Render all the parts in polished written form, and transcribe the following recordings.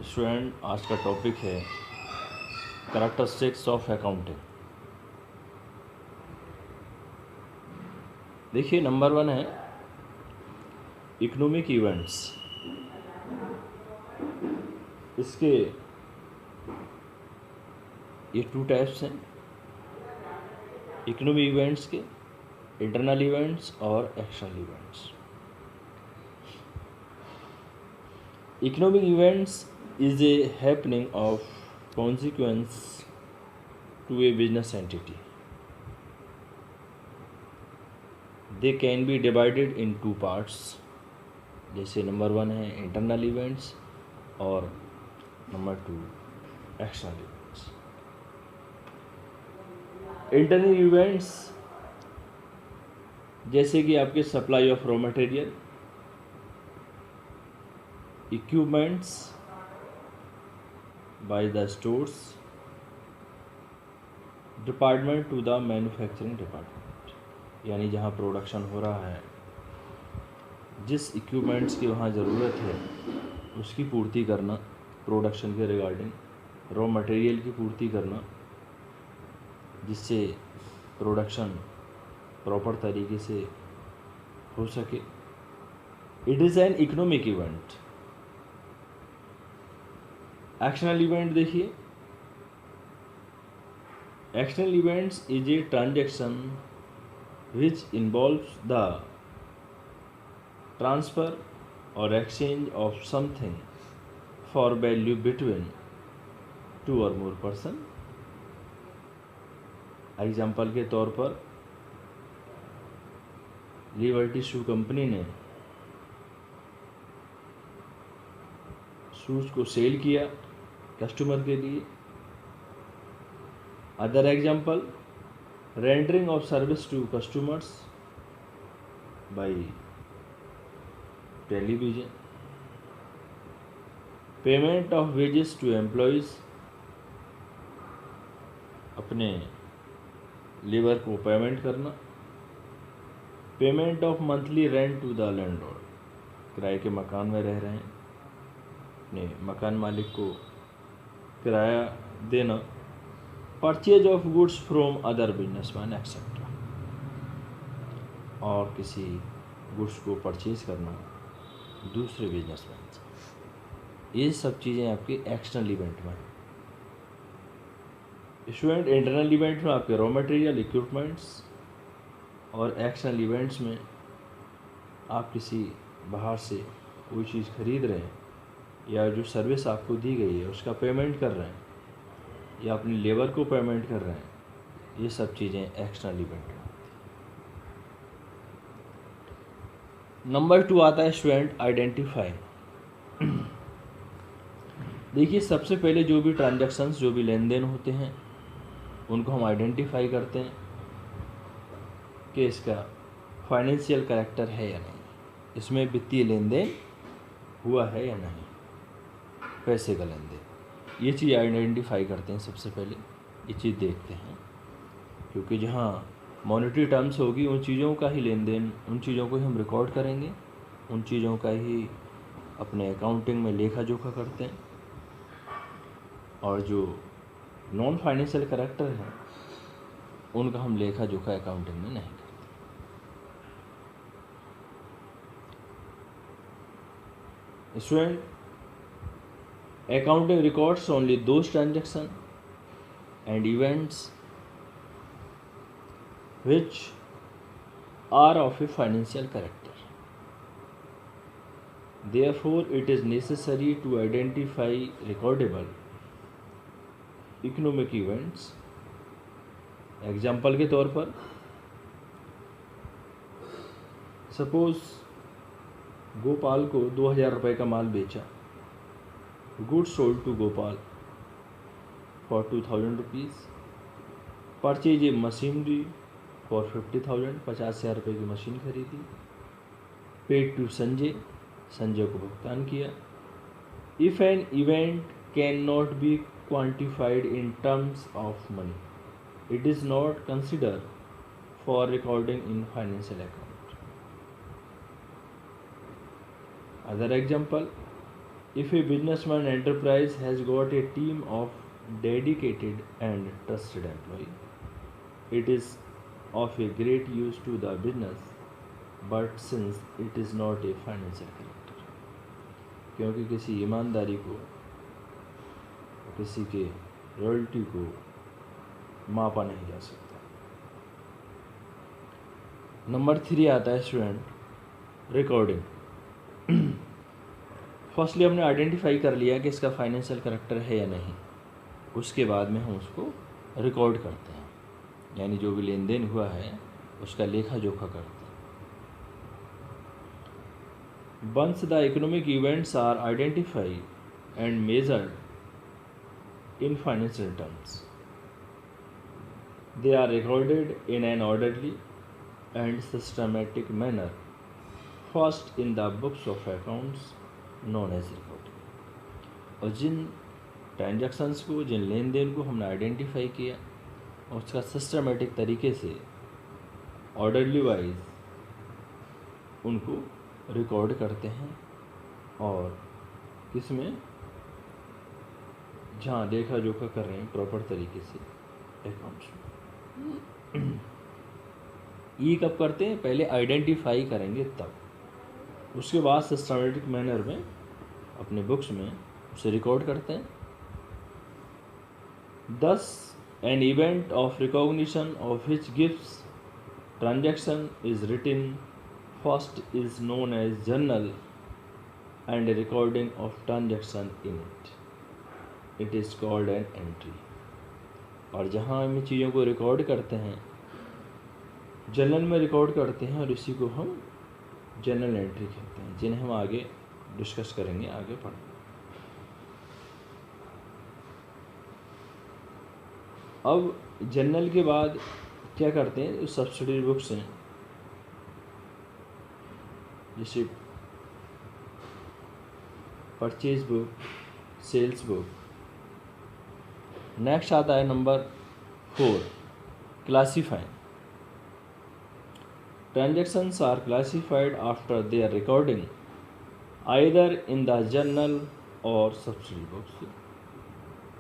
Student, आज का topic है कैरेक्टरिस्टिक्स ऑफ अकाउंटिंग। देखिए, नंबर 1 है इकोनॉमिक इवेंट्स। इसके ये 2 टाइप्स हैं, इकोनॉमिक इवेंट्स के, इंटरनल इवेंट्स और external events. Economic events is a happening of consequence to a business entity. They can be divided in 2 parts. जैसे number 1 है internal events और number 2 external events. Internal events जैसे कि आपके supply of raw material, equipments by the stores department to the manufacturing department, यानी जहाँ production हो रहा है, जिस इक्विपमेंट्स की वहाँ ज़रूरत है उसकी पूर्ति करना, प्रोडक्शन के रिगार्डिंग रॉ मटेरियल की पूर्ति करना, जिससे प्रोडक्शन प्रॉपर तरीके से हो सके। It is an economic event. Actional event देखिए, actional events is a transaction which involves the transfer और exchange of something for value between 2 और मोर पर्सन। एग्जाम्पल के तौर पर लिबर्टी शू कंपनी ने शूज़ को सेल किया कस्टमर के लिए। Other example, rendering of service to customers by television, payment of wages to employees, अपने लेबर को पेमेंट करना, payment of monthly rent to the landlord, किराए के मकान में रह रहे हैं, अपने मकान मालिक को किराया देना, purchase of goods from other businessman etcetera, और किसी गुड्स को परचेज करना दूसरे बिजनेसमैन से। ये सब चीज़ें आपके एक्सटर्नल इवेंट में। स्टूडेंट, इंटरनल इवेंट में आपके रॉ मटेरियल, इक्विपमेंट्स, और एक्सटर्नल इवेंट्स में आप किसी बाहर से कोई चीज़ खरीद रहे हैं या जो सर्विस आपको दी गई है उसका पेमेंट कर रहे हैं या अपनी लेबर को पेमेंट कर रहे हैं, ये सब चीज़ें एक्सटर्नल इवेंट में। नंबर 2 आता है स्टूडेंट आइडेंटिफाई। देखिए, सबसे पहले जो भी ट्रांजैक्शंस, जो भी लेन देन होते हैं उनको हम आइडेंटिफाई करते हैं कि इसका फाइनेंशियल कैरेक्टर है या नहीं, इसमें वित्तीय लेन देन हुआ है या नहीं, पैसे का लेन देन, ये चीज़ आइडेंटिफाई करते हैं। सबसे पहले ये चीज़ देखते हैं, क्योंकि जहाँ मॉनेटरी टर्म्स होगी उन चीज़ों का ही लेन देन, उन चीज़ों को ही हम रिकॉर्ड करेंगे, उन चीज़ों का ही अपने अकाउंटिंग में लेखा जोखा करते हैं। और जो नॉन फाइनेंशियल कैरेक्टर है उनका हम लेखा जोखा अकाउंटिंग में नहीं करते। Student, accounting records only those transactions and events which are of a financial character. Therefore, it is necessary to identify recordable economic events. Example के तौर पर, सपोज गोपाल को 2000 रुपये का माल बेचा, goods sold to Gopal for 2000 rupees, purchase a machinery for 50,000, 50,000 रुपये की machine खरीदी, paid to संजय, संजय को भुगतान किया। If an event cannot be quantified in terms of money, it is not considered for recording in financial account. Other example, If a businessman enterprise has got a team of dedicated and trusted employees, it is of a great use to the business, but since it is not a financial character, क्योंकि किसी ईमानदारी को, किसी के royalty को मापा नहीं जा सकता। नंबर 3 आता है स्टूडेंट रिकॉर्डिंग। फर्स्टली हमने आइडेंटिफाई कर लिया कि इसका फाइनेंशियल करेक्टर है या नहीं, उसके बाद में हम उसको रिकॉर्ड करते हैं, यानी जो भी लेन देन हुआ है उसका लेखा जोखा करते हैं। Once the economic events are identified and measured in financial terms, they are recorded in an orderly and systematic manner, first in the books of accounts known as recording। और जिन ट्रांजैक्शंस को, जिन लेन then को हमने identify किया और उसका systematic तरीके से orderly wise उनको रिकॉर्ड करते हैं, और किसमें, जहाँ देखा जोखा कर रहे हैं प्रॉपर तरीके से अकाउंट्स में। ये कब करते हैं, पहले आइडेंटिफाई करेंगे तब, उसके बाद सिस्टमेटिक मैनर में अपने बुक्स में उसे रिकॉर्ड करते हैं। Thus an event of recognition of which gives transaction is written first is known as journal, and a recording of transaction in it is called an entry। और जहाँ हम चीज़ों को रिकॉर्ड करते हैं, जर्नल में रिकॉर्ड करते हैं, और इसी को हम जर्नल एंट्री कहते हैं, जिन्हें हम आगे डिस्कस करेंगे, आगे पढ़ेंगे। अब जर्नल के बाद क्या करते हैं, जो सब्सिडरी बुक्स हैं, जैसे purchase book, sales book. Next आता है number 4 classifying. Transactions are classified after their recording either in the journal और subsidiary books.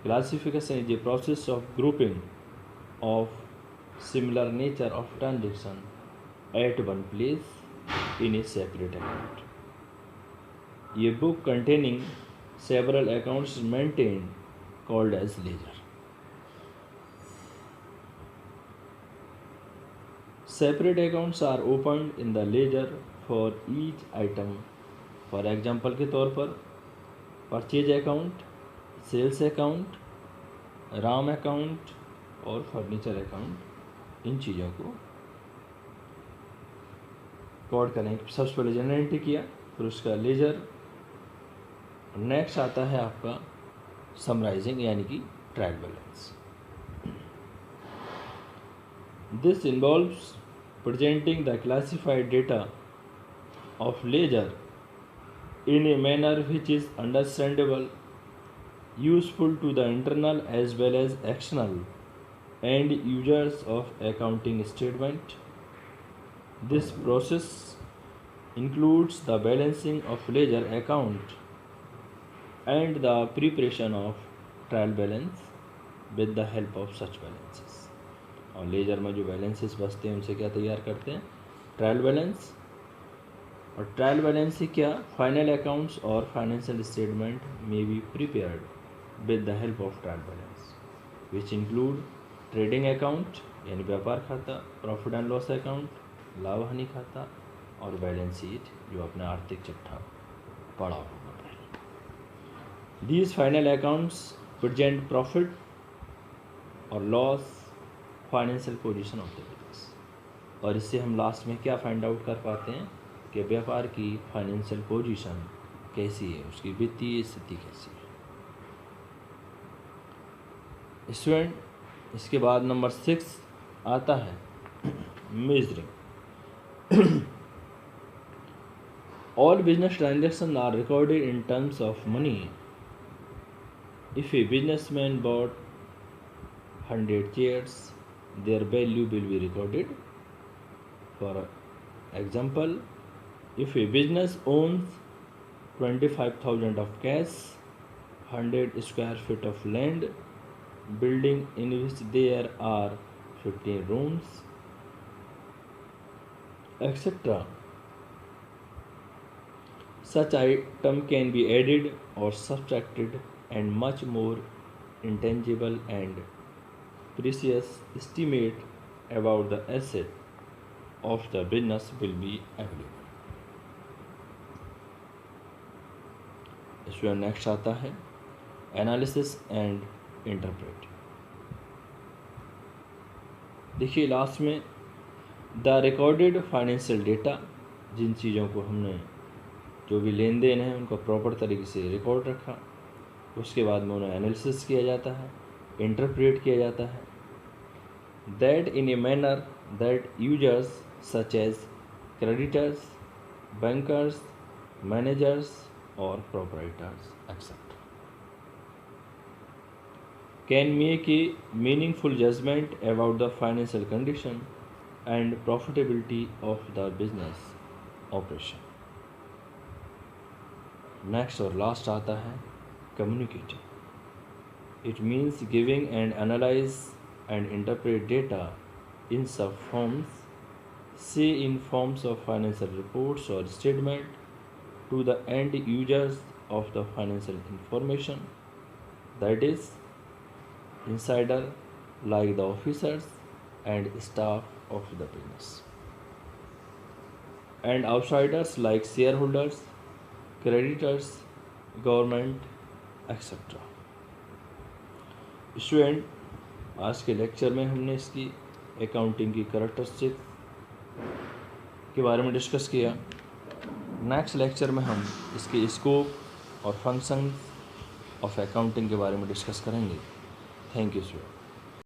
Classification is a process of grouping of similar nature of transaction at one place in a separate account. ये book containing several accounts maintained called as ledger। Separate accounts are opened in the ledger for each item। For example के तौर पर purchase account, sales account, Ram account और furniture account, इन चीज़ों को record करें। सबसे पहले जनरल एंट्री किया, फिर उसका लेजर। नेक्स्ट आता है आपका समराइजिंग, यानी कि trial balance. This involves presenting the classified data of ledger in a manner which is understandable, useful to the internal as well as external and users of accounting statement। This process includes the balancing of ledger account and the preparation of trial balance with the help of such balances। और laser में जो balances बचते हैं उनसे क्या तैयार करते हैं, ट्रायल बैलेंस। और ट्रायल बैलेंस से क्या, फाइनल अकाउंट्स और फाइनेंशियल स्टेटमेंट में be prepared with the help of trial balance, which include trading account यानी व्यापार खाता, प्रॉफिट एंड लॉस अकाउंट लाभ हानि खाता, और बैलेंस शीट जो अपना आर्थिक चिट्ठा पड़ा होगा पहले। These final accounts present profit और loss, financial position of the business. और इससे हम लास्ट में क्या फाइंड आउट कर पाते हैं कि व्यापार की फाइनेंशियल पोजीशन कैसी है, उसकी वित्तीय स्थिति कैसी है। स्टूडेंट, इसके बाद नंबर 6 आता है measuring. All business transaction are recorded in terms of money. If a businessman bought 100 chairs, their value will be recorded। For example, if a business owns 25,000 of cash, 100 square feet of land, building in which there are 15 rooms, etc. Such item can be added or subtracted, and much more intangible and precious estimate about the asset of the business will be available. इसमें next आता है analysis and interpret. देखिए last में the recorded financial data, जिन चीज़ों को हमने जो भी लेन देन है उनको प्रॉपर तरीके से रिकॉर्ड रखा, उसके बाद में उन्हें एनालिसिस किया जाता है, इंटरप्रेट किया जाता है, that in a manner that users such as creditors, bankers, managers or proprietors etc. can make a meaningful judgment about the financial condition and profitability of the business operation. Next और last आता है communicating. It means giving and analyze and interpret data in sub forms, say in forms of financial reports or statement, to the end users of the financial information, that is insider like the officers and staff of the business, and outsiders like shareholders, creditors, government etc. Student आज के lecture में हमने इसकी accounting की characteristic के बारे में discuss किया। नेक्स्ट लेक्चर में हम इसके स्कोप और फंक्शन ऑफ अकाउंटिंग के बारे में डिस्कस करेंगे। Thank you student.